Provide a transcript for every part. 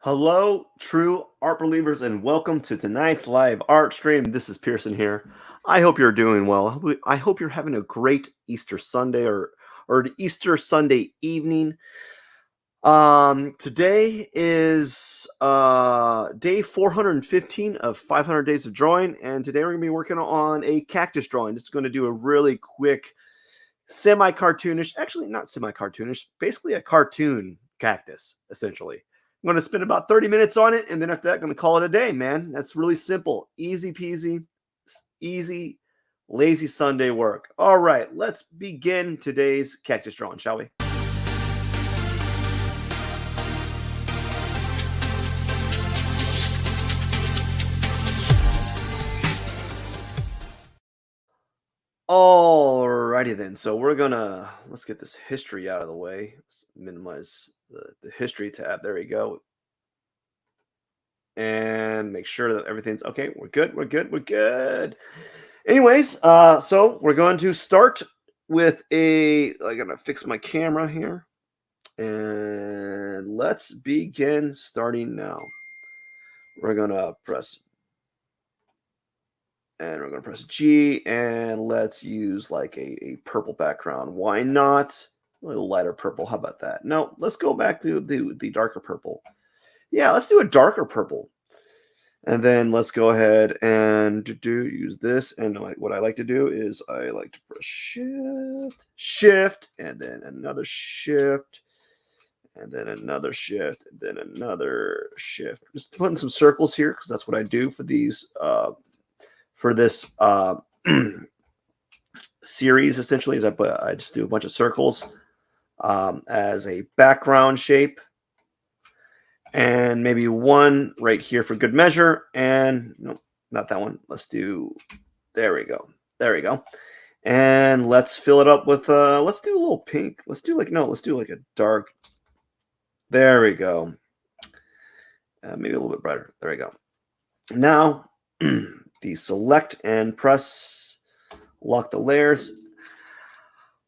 Hello, true art believers, and welcome to tonight's live art stream. This is Pierson here. I hope you're doing well. I hope you're having a great Easter Sunday or an Easter Sunday evening. Today is day 415 of 500 days of drawing, and today we're gonna be working on a cactus drawing. Just going to do a really quick, semi-cartoonish, actually not semi-cartoonish, basically a cartoon cactus, essentially. I'm going to spend about 30 minutes on it, and then after that, I'm going to call it a day, man. That's really simple. Easy peasy, easy, lazy Sunday work. All right, let's begin today's cactus drawing, shall we? Alrighty then. So let's get this history out of the way. Let's minimize the history tab. There we go. And make sure that everything's okay. We're good. We're good. We're good. Anyways, so we're going to start with I'm gonna fix my camera here. And let's begin starting now. We're gonna press G, and let's use like a purple background. Why not? A little lighter purple. How about that? No, let's go back to the darker purple. Yeah, let's do a darker purple. And then let's go ahead and use this. And what I like to do is I like to press shift, and then another shift, and then another shift, and then another shift. Just putting some circles here because that's what I do for these for this series. Essentially, is I just do a bunch of circles as a background shape. And maybe one right here for good measure. And no, not that one. There we go. There we go. And let's fill it up with, let's do a little pink. Let's do like a dark. There we go. Maybe a little bit brighter. There we go. Now, deselect and press, lock the layers.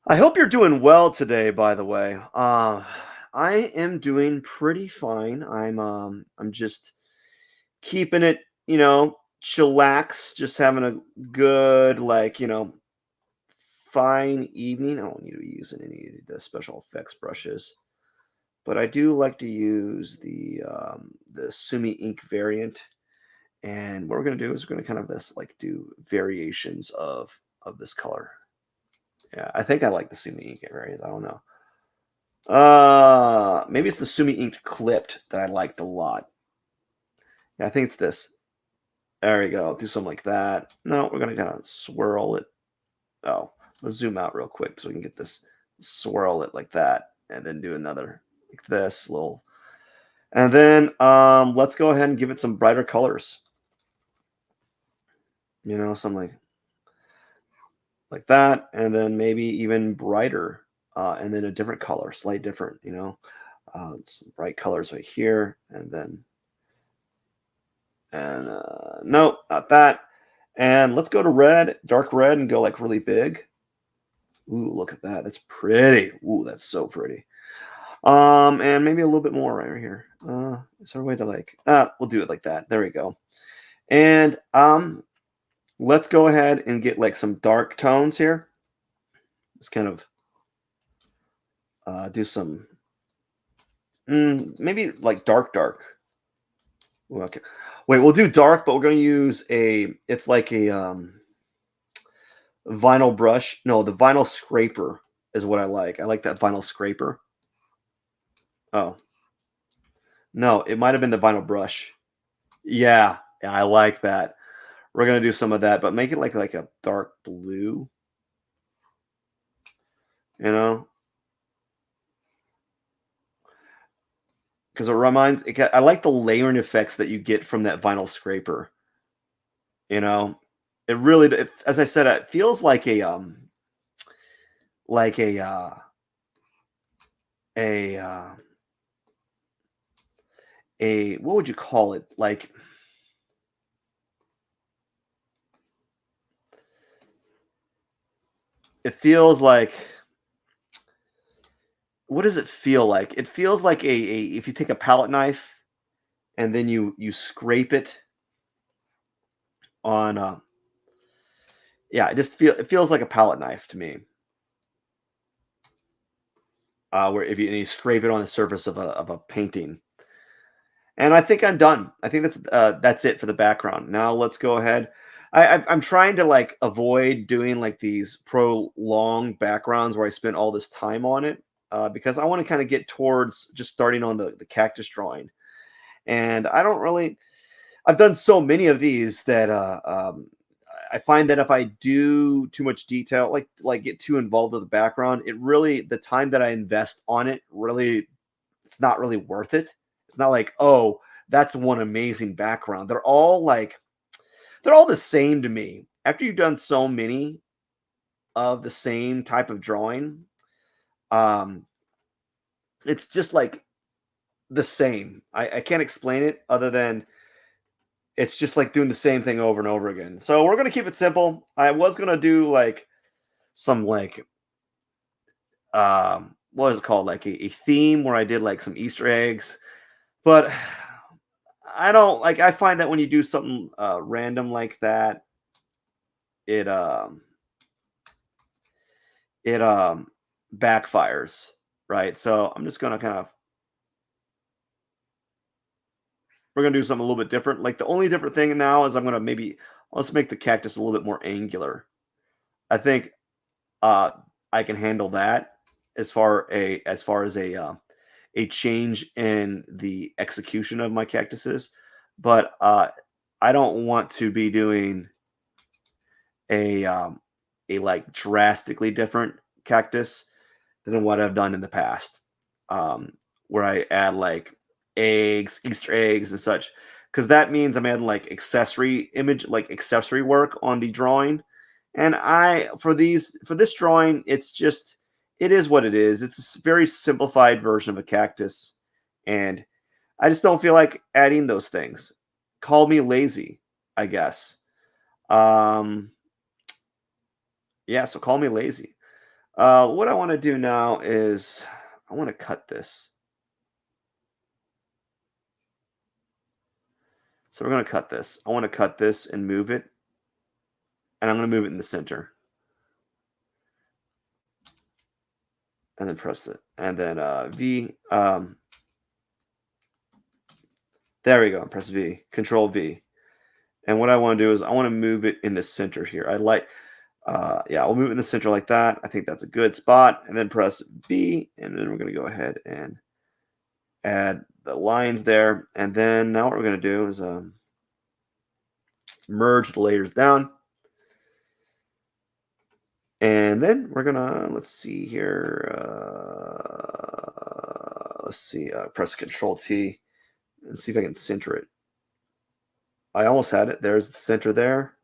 I hope you're doing well today, by the way. I am doing pretty fine. I'm just keeping it, chillax, just having a good, fine evening. I don't need to be using any of the special effects brushes, but I do like to use the Sumi ink variant. And what we're going to do is we're going to kind of do variations of this color. Yeah, I think I like the Sumi ink variant. I don't know. Maybe it's the Sumi Inked Clipped that I liked a lot. Yeah, I think it's this. There we go. Do something like that. No, we're gonna kind of swirl it. Oh, let's zoom out real quick so we can get this. Swirl it like that, and then do another like this little. And then let's go ahead and give it some brighter colors. Something like that, and then maybe even brighter. And then a different color, slight different, some bright colors right here, and then, no, not that. And let's go to red, dark red, and go like really big. Ooh, look at that. That's pretty. Ooh, that's so pretty. And maybe a little bit more right here. Is there a way to we'll do it like that. There we go. And let's go ahead and get like some dark tones here. It's kind of do some maybe like dark. Ooh, okay, wait, we'll do dark, but we're going to use it's like a vinyl brush. No, the vinyl scraper is what I like that vinyl scraper. Oh no, it might have been the vinyl brush. Yeah, I like that. We're going to do some of that, but make it like a dark blue, because I like the layering effects that you get from that vinyl scraper. It really, as I said, it feels like a what would you call it? Like, it feels like, what does it feel like? It feels like if you take a palette knife and then you scrape it on. Yeah, it feels like a palette knife to me. Where if you scrape it on the surface of a painting. And I think I'm done. I think that's it for the background. Now let's go ahead. I'm trying to like avoid doing like these prolonged backgrounds where I spend all this time on it, because I want to kind of get towards just starting on the cactus drawing. And I don't really. I've done so many of these that I find that if I do too much detail, like get too involved with the background, it really the time that I invest on it really it's not really worth it. It's not like, oh, that's one amazing background. They're all the same to me. After you've done so many of the same type of drawing, um, it's just like the same. I can't explain it other than it's just like doing the same thing over and over again. So we're gonna keep it simple. I was gonna do like some like what is it called? Like a theme where I did like some Easter eggs. But I don't like I find that when you do something random like that, it it backfires, right? So I'm just gonna kind of we're gonna do something a little bit different. Like the only different thing now is I'm gonna maybe let's make the cactus a little bit more angular. I think uh I can handle that as far as a change in the execution of my cactuses, but I don't want to be doing a um, a like drastically different cactus than what I've done in the past, um, where I add like eggs, Easter eggs, and such, because that means I'm adding like accessory work on the drawing. And I for this drawing, it is what it is. It's a very simplified version of a cactus, and I just don't feel like adding those things. Call me lazy, I guess. Um, yeah, so call me lazy. What I want to do now is I want to cut this. So we're going to cut this. I want to cut this and move it, and I'm going to move it in the center, and then press it, and then V. There we go. Press V. Control V. And what I want to do is I want to move it in the center here. Yeah, I'll move it in the center like that. I think that's a good spot. And then press B, and then we're going to go ahead and add the lines there. And then now what we're going to do is merge the layers down. And then we're going to, let's see here. Press Control T and see if I can center it. I almost had it. There's the center there.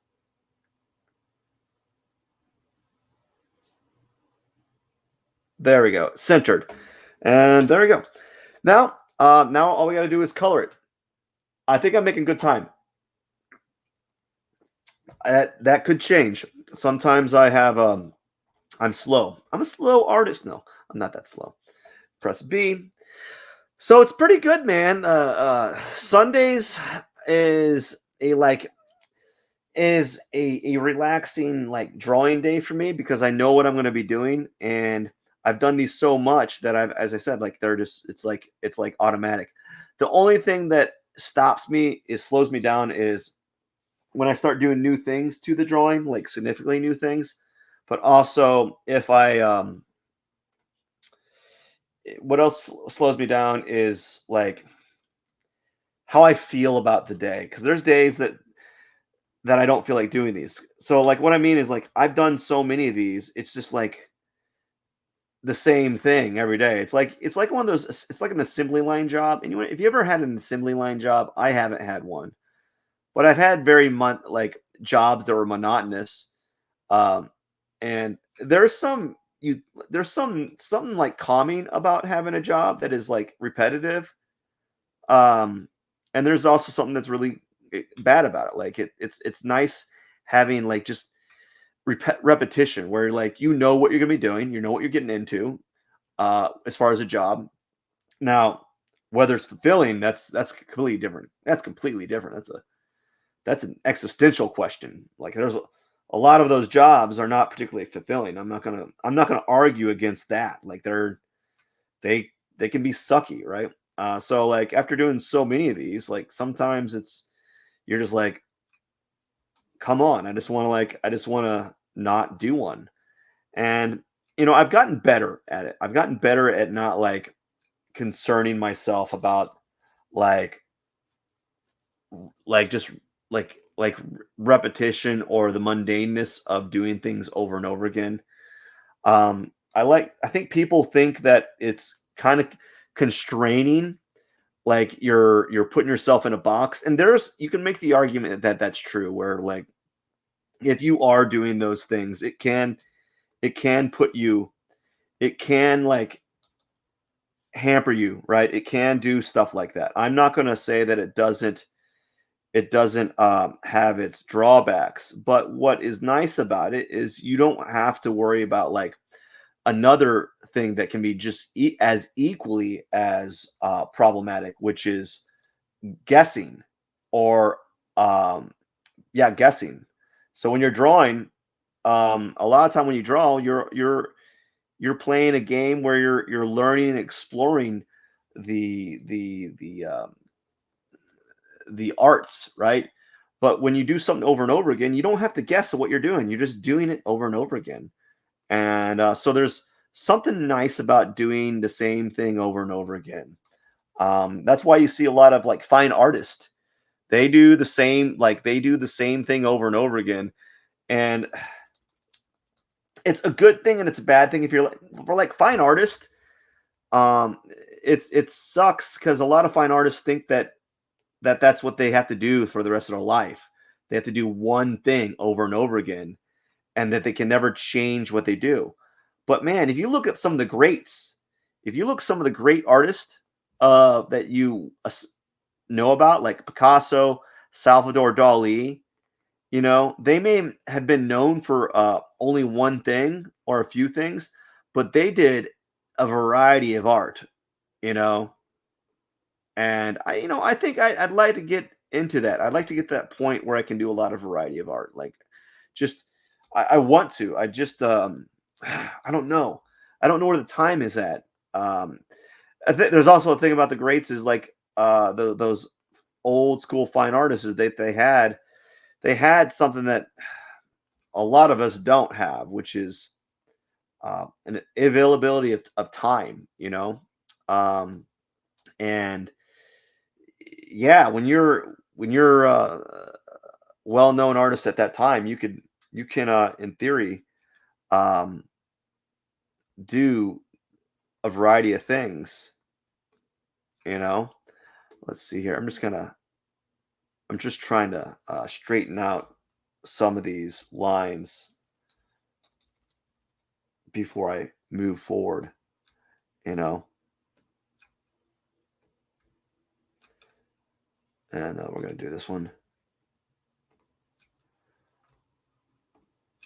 There we go. Centered. And there we go. Now all we got to do is color it. I think I'm making good time. That could change. Sometimes I'm slow. I'm a slow artist. No, I'm not that slow. Press B. So it's pretty good, man. Sundays is a relaxing like drawing day for me because I know what I'm going to be doing, and I've done these so much that as I said, like it's like automatic. The only thing that slows me down is when I start doing new things to the drawing, like significantly new things. But also if I what else slows me down is like how I feel about the day, because there's days that I don't feel like doing these. So like what I mean is like I've done so many of these, it's just like the same thing every day. It's like one of those it's like an assembly line job. And if you ever had an assembly line job, I haven't had one. But I've had like jobs that were monotonous. Um and there's something like calming about having a job that is like repetitive. Um and there's also something that's really bad about it. Like it's nice having like just repetition where like you know what you're gonna be doing, you know what you're getting into as far as a job. Now, Whether it's fulfilling, that's completely different. That's completely different. That's an existential question. Like there's a lot of those jobs are not particularly fulfilling. I'm not gonna argue against that. Like they they can be sucky, right? So like after doing so many of these, like sometimes you're just like, come on, I just want to not do one. And I've gotten better at it. I've gotten better at not like concerning myself about like just like repetition or the mundaneness of doing things over and over again. I think people think that it's kind of constraining, like you're putting yourself in a box. And you can make the argument that that's true, where like if you are doing those things, it can put you, it can like hamper you, right? It can do stuff like that. I'm not going to say that it doesn't have its drawbacks, but what is nice about it is you don't have to worry about like another thing that can be just as equally as problematic, which is guessing or yeah, guessing. So when you're drawing, a lot of time when you draw, you're playing a game where you're learning and exploring the the arts, right? But when you do something over and over again, you don't have to guess at what you're doing. You're just doing it over and over again. And so there's something nice about doing the same thing over and over again. That's why you see a lot of like fine artists. They do the same thing over and over again. And it's a good thing and it's a bad thing if you're like for like fine artists. It sucks because a lot of fine artists think that's what they have to do for the rest of their life. They have to do one thing over and over again, and that they can never change what they do. But man, if you look at some of the greats, if you look some of the great artists that you know about, like Picasso, Salvador Dali, they may have been known for only one thing or a few things, but they did a variety of art, you know. And I think I'd like to get into that. I'd like to get to that point where I can do a lot of variety of art. Like, just I want to. I just I don't know. I don't know where the time is at. There's also a thing about the greats is like those old school fine artists is that they had something that a lot of us don't have, which is an availability of time. And yeah, when you're well-known artist at that time, you can in theory um, do a variety of things. You know, let's see here. I'm just trying to straighten out some of these lines before I move forward. You know, and we're gonna do this one.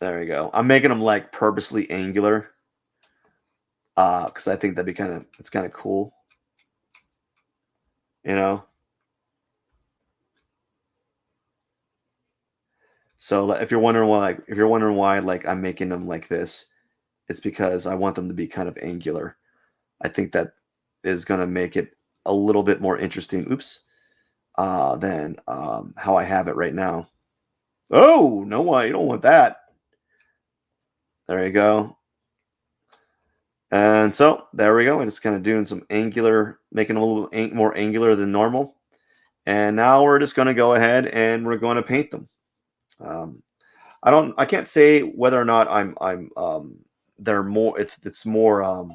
There we go. I'm making them like purposely angular because I think it's kind of cool. You know, so like, if you're wondering why like I'm making them like this, it's because I want them to be kind of angular. I think that is going to make it a little bit more interesting. Oops, than how I have it right now. Oh no, why you don't want that? There you go. And so there we go. I'm just kind of doing some angular, making them a little more angular than normal. And now we're just going to go ahead and we're going to paint them. Um, I can't say whether or not they're more, it's more,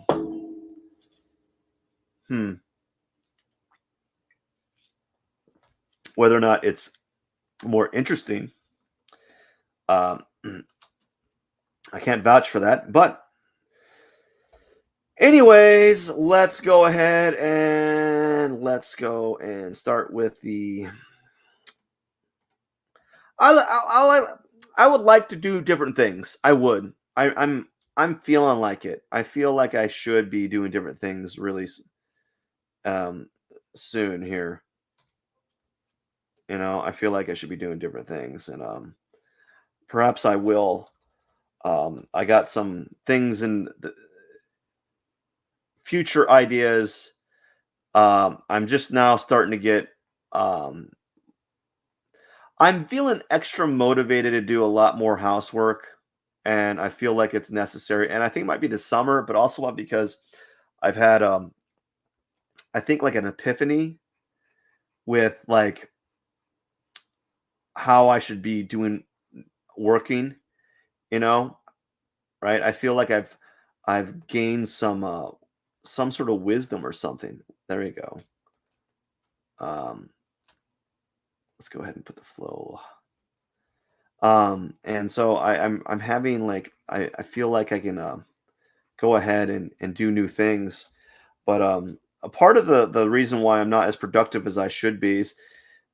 hmm, whether or not it's more interesting. Um, I can't vouch for that, but anyways, let's go ahead and let's go and start with the. I would like to do different things. I would. I'm feeling like it. I feel like I should be doing different things. Really, um, soon here. I feel like I should be doing different things, and perhaps I will. I got some things in the future ideas. I'm just now starting to get. Um, I'm feeling extra motivated to do a lot more housework, and I feel like it's necessary. And I think it might be the summer, but also because I've had, I think, like an epiphany with like how I should be doing working. You know, right? I feel like I've gained some sort of wisdom or something. There you go. Um, let's go ahead and put the flow. And so I'm having like I feel like I can go ahead and do new things. But a part of the reason why I'm not as productive as I should be is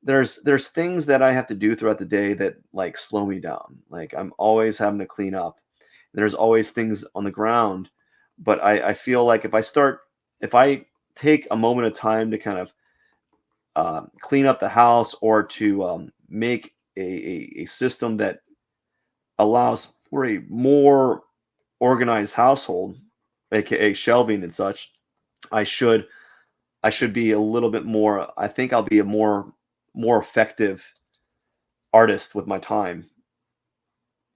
there's things that I have to do throughout the day that like slow me down. Like I'm always having to clean up. There's always things on the ground. But I feel like if I take a moment of time to kind of clean up the house or to make a system that allows for a more organized household, aka shelving and such, I should I should be a little bit more. I think I'll be a more effective artist with my time,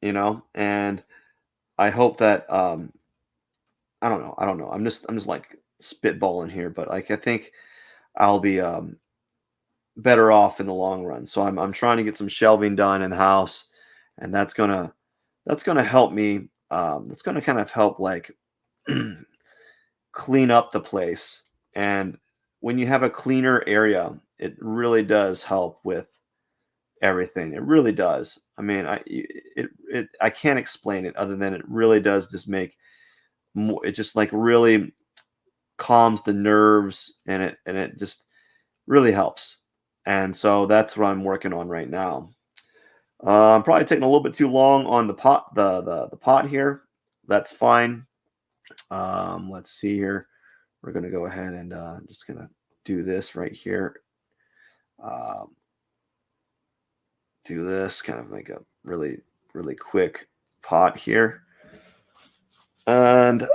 and I hope that I don't know. I'm just like spitballing here, but like I think I'll be better off in the long run. So I'm trying to get some shelving done in the house, and that's gonna help me. That's gonna kind of help like clean up the place. And when you have a cleaner area, it really does help with everything. It really does. I mean, I can't explain it other than it really does just make more. It just like really calms the nerves, and it just really helps. And so that's what I'm working on right now. I'm probably taking a little bit too long on the pot here. That's fine. Let's see here. We're gonna go ahead and just gonna do this right here. Um, do this kind of make a really really quick pot here, and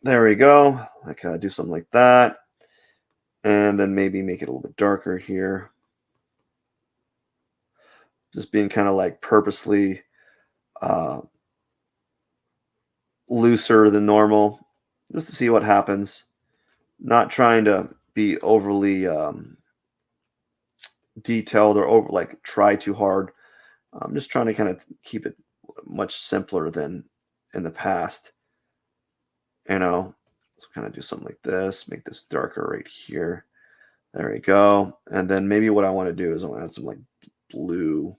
there we go. Like do something like that, and then maybe make it a little bit darker here. Just being kind of like purposely uh, looser than normal, just to see what happens. Not trying to be overly detailed or over like try too hard. I'm just trying to kind of keep it much simpler than in the past, you know. So kind of do something like this, make this darker right here. There we go. And then maybe what I want to do is I want to add some like blue.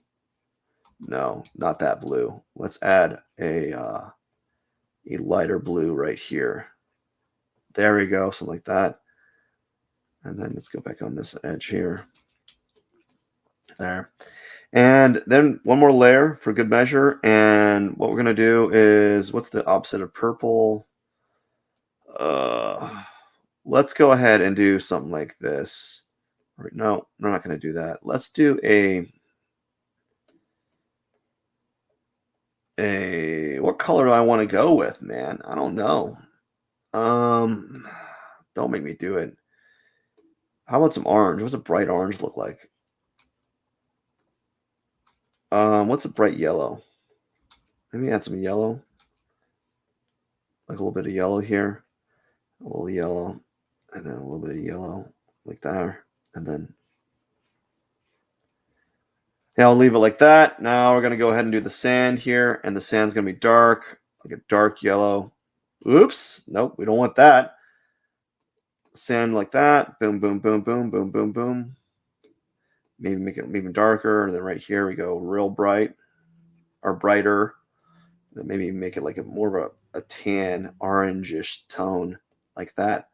No, not that blue. Let's add a lighter blue right here. There we go, something like that. And then let's go back on this edge here. There. And then one more layer for good measure. And what we're going to do is, what's the opposite of purple? Let's go ahead and do something like this. No, we're not going to do that. Let's do what color do I want to go with, man? I don't know. Don't make me do it. How about some orange? What's a bright orange look like? What's a bright yellow? Maybe add some yellow. Like a little bit of yellow here. A little yellow. And then a little bit of yellow. Like that. And then yeah, I'll leave it like that. Now we're going to go ahead and do the sand here. And the sand's going to be dark. Like a dark yellow. Oops. Nope, we don't want that. Sand like that. Boom, boom, boom, boom, boom, boom, boom. Maybe make it even darker. And then right here we go real bright or brighter. Then maybe make it like a more of a tan orangish tone like that.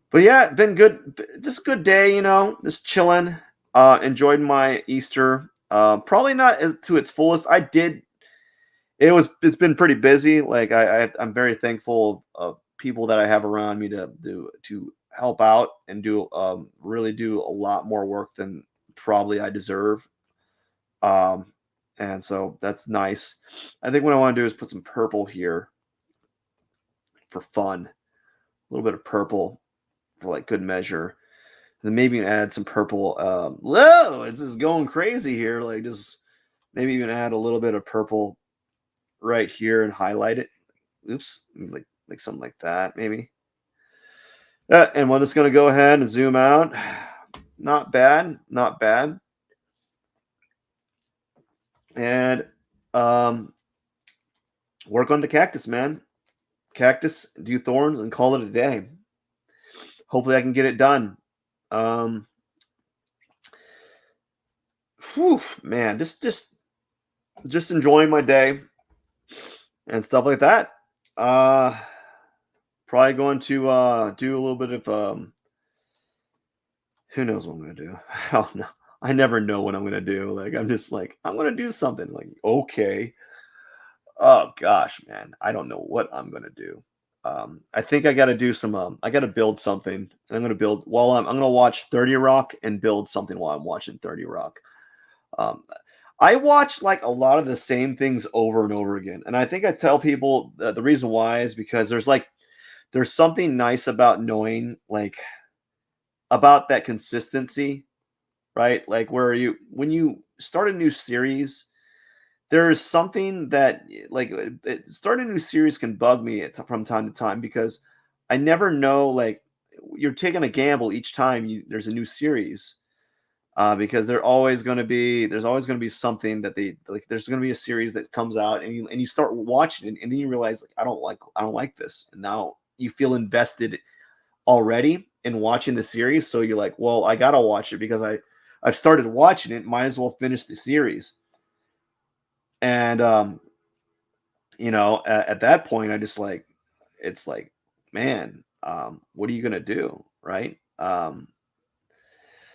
But yeah, been good. Just a good day, just chilling. Enjoyed my Easter. Probably not to its fullest. It's been pretty busy. Like I'm very thankful of people that I have around me to help out and do really do a lot more work than probably I deserve. Um, and so that's nice. I think what I want to do is put some purple here for fun, a little bit of purple for like good measure. And then maybe add some purple. Whoa, it's just going crazy here. Like just maybe even add a little bit of purple right here and highlight it. Oops, like something like that, maybe. And we're just gonna go ahead and zoom out. Not bad, not bad. And work on the cactus, man. Cactus, do thorns, and call it a day. Hopefully, I can get it done. Um, whew, man, just enjoying my day and stuff like that. Uh, probably going to do a little bit of who knows what I'm gonna do. I don't know. I never know what I'm gonna do. Like I'm just like I'm gonna do something. Like okay. Oh gosh, man, I don't know what I'm gonna do. I think I got to do some. I got to build something. And I'm gonna build while I'm gonna watch 30 Rock and build something while I'm watching 30 Rock. Um, I watch like a lot of the same things over and over again, and I think I tell people the reason why is because there's something nice about knowing like about that consistency, right? Like where you when you start a new series, there's something that like starting a new series can bug me from time to time because I never know like you're taking a gamble each time there's a new series because there's always going to be something that they like there's going to be a series that comes out and you start watching it and then you realize like I don't like this and now you feel invested already in watching the series so you're like well I gotta watch it because I've started watching it might as well finish the series and at that point, I just like, it's like, man, what are you gonna do, right?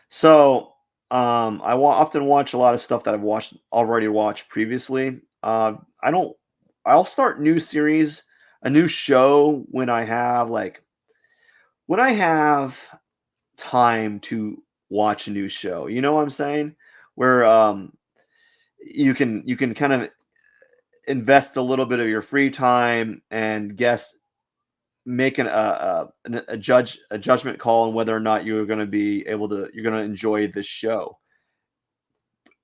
So often watch a lot of stuff that I've already watched previously. I don't. I'll start new series, a new show when I have time to watch a new show. You know what I'm saying? Where you can kind of invest a little bit of your free time and guess make a judgment call on whether or not you're going to be able to you're going to enjoy this show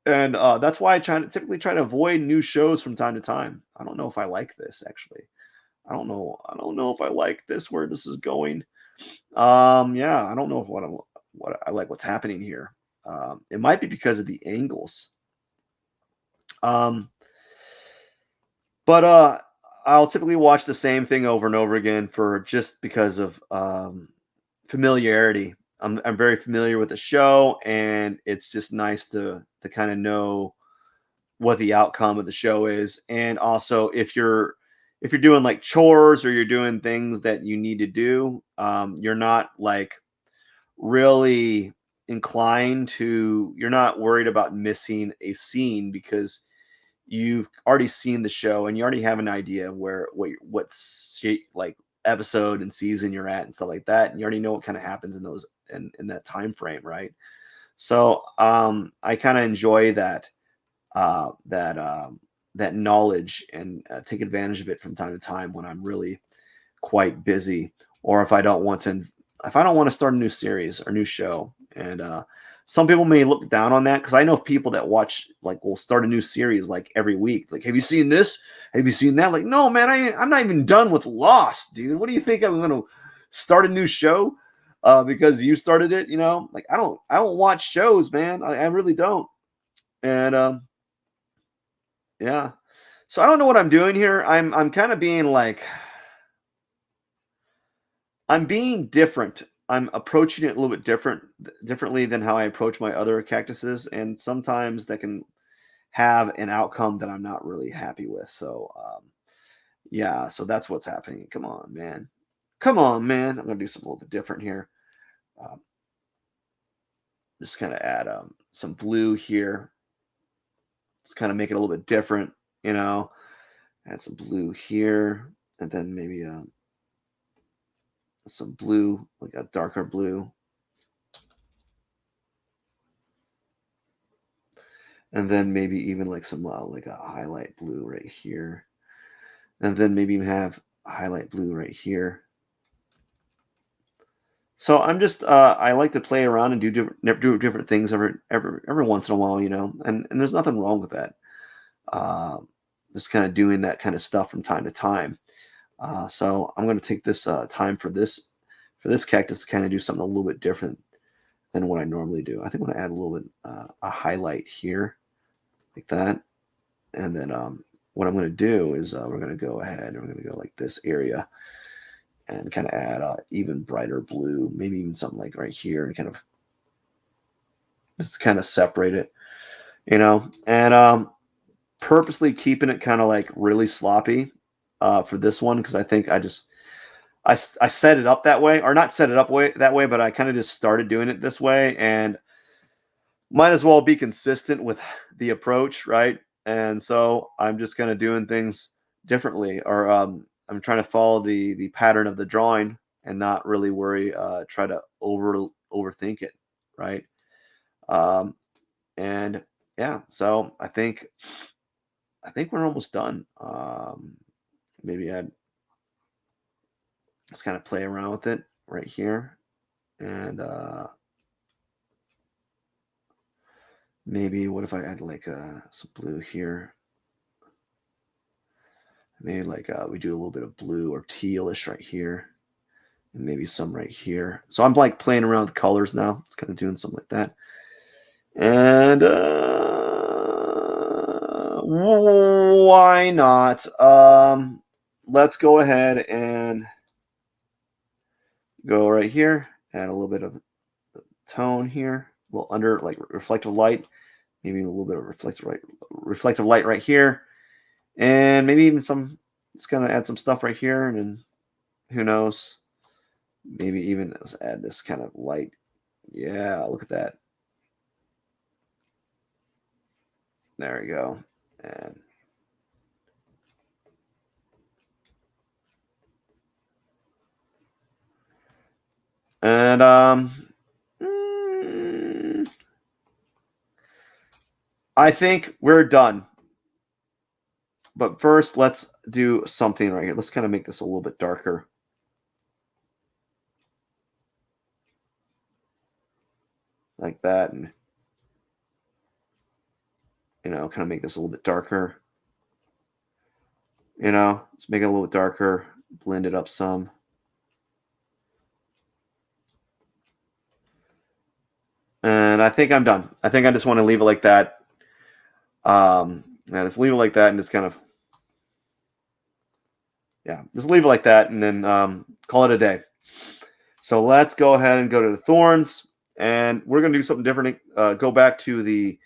and that's why typically try to avoid new shows from time to time. I don't know if I like this actually. I don't know if I like this where this is going. Yeah, I don't know if what I like what's happening here. It might be because of the angles. um But I'll typically watch the same thing over and over again for just because of familiarity. I'm very familiar with the show, and it's just nice to kind of know what the outcome of the show is. And also, if you're doing like chores or you're doing things that you need to do, you're not like really you're not worried about missing a scene because you've already seen the show and you already have an idea of like episode and season you're at and stuff like that, and you already know what kind of happens in those in that time frame, right? So I kind of enjoy uh, that that knowledge and take advantage of it from time to time when I'm really quite busy or if I don't want to start a new series or new show. And some people may look down on that because I know people that watch like will start a new series like every week. Like, have you seen this? Have you seen that? Like, no, man, I'm not even done with Lost, dude. What do you think I'm gonna start a new show because you started it? You know, like I don't watch shows, man. I really don't. And yeah, so I don't know what I'm doing here. I'm kind of being like I'm being different. I'm approaching it a little bit differently than how I approach my other cactuses, and sometimes that can have an outcome that I'm not really happy with. So, yeah, so that's what's happening. Come on, man. Come on, man. I'm gonna do something a little bit different here. Um, just kind of add some blue here. Just kind of make it a little bit different, you know. Add some blue here, and then maybe some blue, like a darker blue. And then maybe even like some like a highlight blue right here. And then maybe even have a highlight blue right here. So I'm just I like to play around and do different things every once in a while, you know, and there's nothing wrong with that. Uh, just kind of doing that kind of stuff from time to time. So I'm going to take this time for this cactus to kind of do something a little bit different than what I normally do. I think I'm going to add a little bit a highlight here, like that, and then what I'm going to do is we're going to go ahead and we're going to go like this area and kind of add even brighter blue, maybe even something like right here, and kind of just kind of separate it, you know, and purposely keeping it kind of like really sloppy for this one because I think I set it up that way, or not set it up that way, but I kind of just started doing it this way, and might as well be consistent with the approach, right? And so I'm just kind of doing things differently, or I'm trying to follow the pattern of the drawing and not really try to overthink it, right? Um, and yeah, so I think we're almost done. Maybe I'd just kind of play around with it right here, and maybe what if I add like some blue here? Maybe like we do a little bit of blue or tealish right here, and maybe some right here. So I'm like playing around with colors now. It's kind of doing something like that. And why not? Let's go ahead and go right here. Add a little bit of tone here, a little under like reflective light, maybe a little bit of reflective light right here, and maybe even some. It's gonna add some stuff right here, and then who knows? Maybe even let's add this kind of light. Yeah, look at that. There we go. And I think we're done. But first, let's do something right here. Let's kind of make this a little bit darker. Like that. And, you know, kind of make this a little bit darker. You know, let's make it a little bit darker. Blend it up some. And I think I'm done. I think I just want to leave it like that. And just leave it like that and just kind of, yeah, just leave it like that and then call it a day. So let's go ahead and go to the thorns, and we're going to do something different. Go back to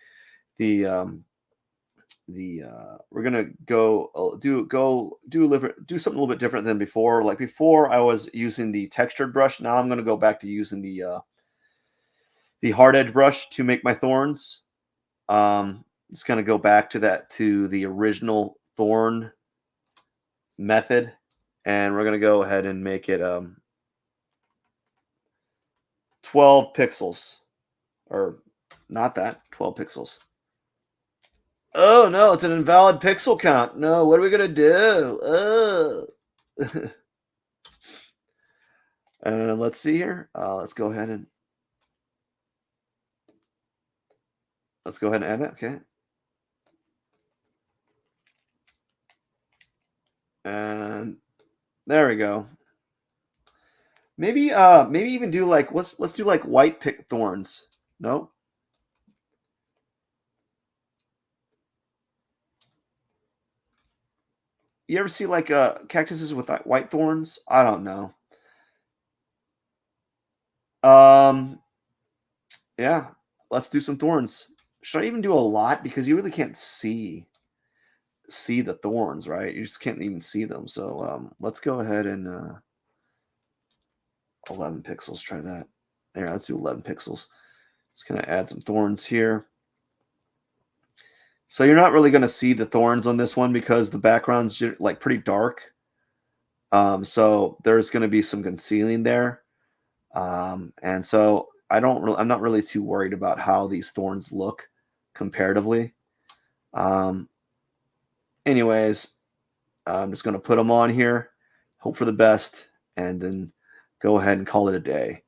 we're gonna go do something a little bit different than before. Like before, I was using the textured brush. Now I'm gonna go back to using the hard edge brush to make my thorns. Just gonna go back to the original thorn method, and we're gonna go ahead and make it 12 pixels, or not that 12 pixels. Oh no, it's an invalid pixel count. No, what are we gonna do? Let's see here. Let's go ahead and add that. Okay. And there we go. Maybe even do like let's do like white pick thorns. No. You ever see like cactuses with white thorns? I don't know. Yeah, let's do some thorns. Should I even do a lot, because you really can't see the thorns, right? You just can't even see them. So let's go ahead and 11 pixels. Try that. There, let's do 11 pixels. Just gonna add some thorns here. So you're not really going to see the thorns on this one because the background's like pretty dark. So there's going to be some concealing there. And so I'm not really too worried about how these thorns look comparatively. Um, anyways, I'm just going to put them on here, hope for the best, and then go ahead and call it a day.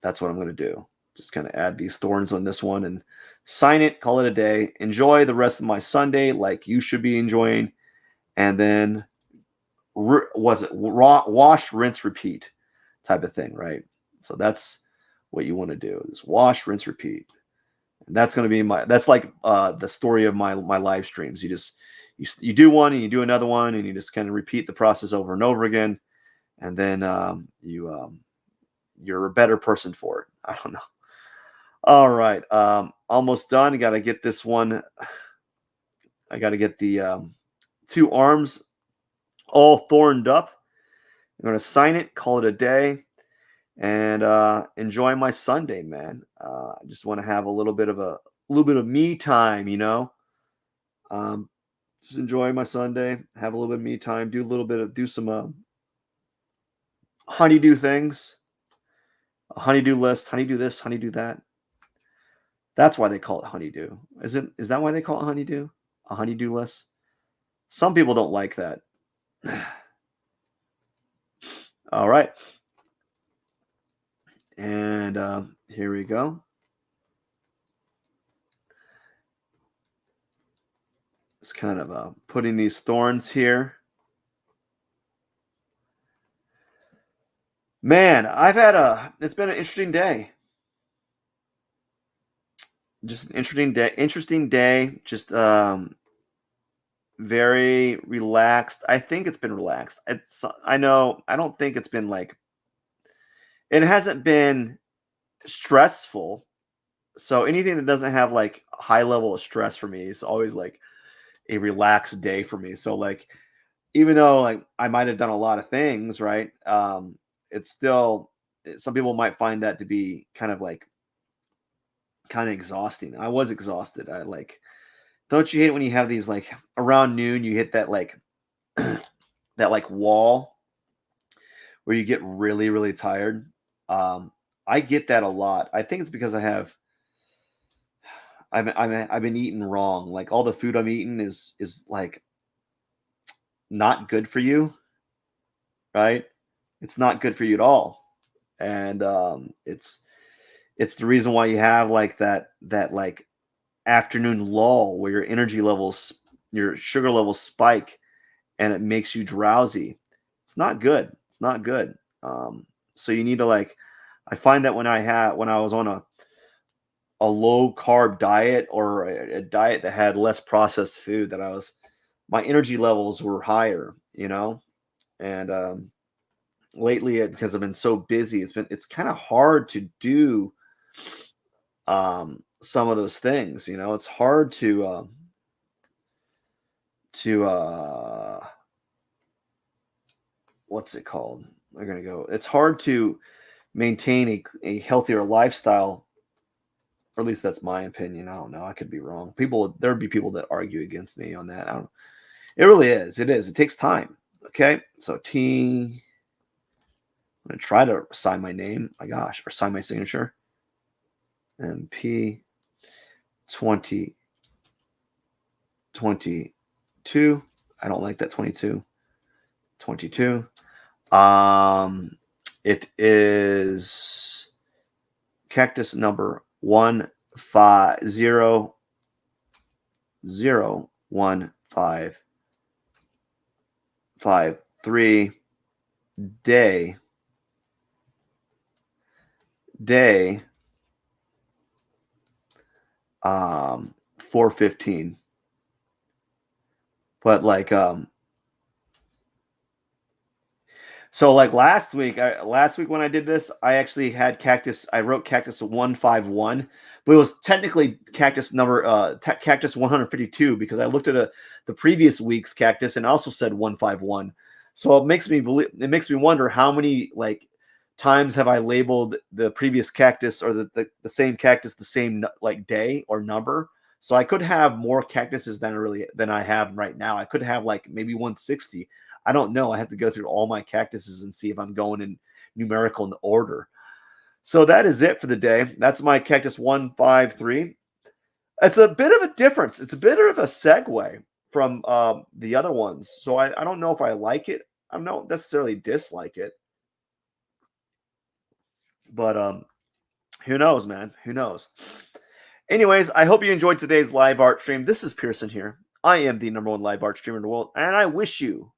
That's what I'm going to do. Just kind of add these thorns on this one and sign it, call it a day. Enjoy the rest of my Sunday like you should be enjoying. And then wash, rinse, repeat type of thing, right? So that's what you want to do is wash, rinse, repeat. And that's going to be that's like the story of my live streams. You do one and you do another one and you just kind of repeat the process over and over again. And then you're a better person for it. I don't know. All right. Almost done. I got to get this one. I got to get the 2 arms all thorned up. I'm going to sign it, call it a day, and enjoy my Sunday, man. I just want to have a little bit of me time, just enjoy my Sunday, have a little bit of me time, do some honeydew things, a honeydew list, honeydew this, honeydew that. That's why they call it honeydew. Is that why they call it honeydew? A honeydew list? Some people don't like that. All right. And here we go. Just kind of putting these thorns here. Man, it's been an interesting day. Just an interesting day. Just very relaxed. I think it's been relaxed. I don't think it's been it hasn't been stressful. So anything that doesn't have like a high level of stress for me is always like a relaxed day for me. So even though I might have done a lot of things, right? It's still some people might find that to be kind of exhausting. I was exhausted. Don't you hate it when you have these around noon you hit that that wall where you get really, really tired? I get that a lot. I think it's because I've been eating wrong. Like all the food I'm eating is not good for you, right? It's not good for you at all, and it's the reason why you have that afternoon lull where your sugar levels spike, and it makes you drowsy. It's not good. It's not good. So you need to I find that when I was on a low carb diet or a diet that had less processed food, that my energy levels were higher, and lately because I've been so busy, it's kind of hard to do some of those things. It's hard to what's it called? It's hard to maintain a healthier lifestyle, or at least that's my opinion. I don't know. I could be wrong. There'd be people that argue against me on that. I don't. It really is. It is. It takes time. Okay. So I'm gonna try to sign my name. My gosh, or sign my signature. MP 2022. I don't like that 22. 22. It is Cactus number 1500153 day 415. But so last week when I did this, I actually had Cactus. I wrote Cactus 151, but it was technically Cactus 152 because I looked at the previous week's Cactus and also said 151. So it makes me wonder how many times have I labeled the previous Cactus or the same Cactus the same day or number. So I could have more cactuses than I have right now. I could have maybe 160. I don't know. I have to go through all my cactuses and see if I'm going in numerical in order. So that is it for the day. That's my Cactus 153. It's a bit of a difference. It's a bit of a segue from the other ones. So I don't know if I like it. I don't necessarily dislike it. But who knows, man? Who knows? Anyways, I hope you enjoyed today's live art stream. This is Pierson here. I am the #1 live art streamer in the world, and I wish you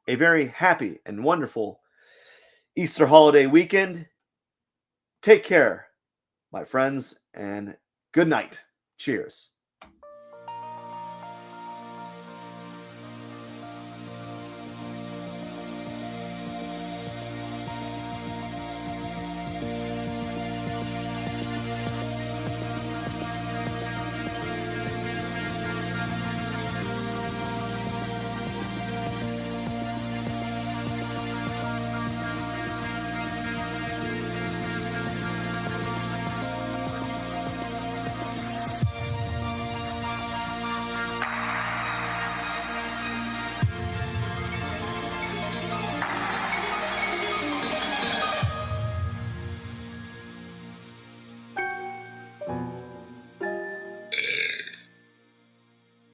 a very happy and wonderful Easter holiday weekend. Take care, my friends, and good night. Cheers.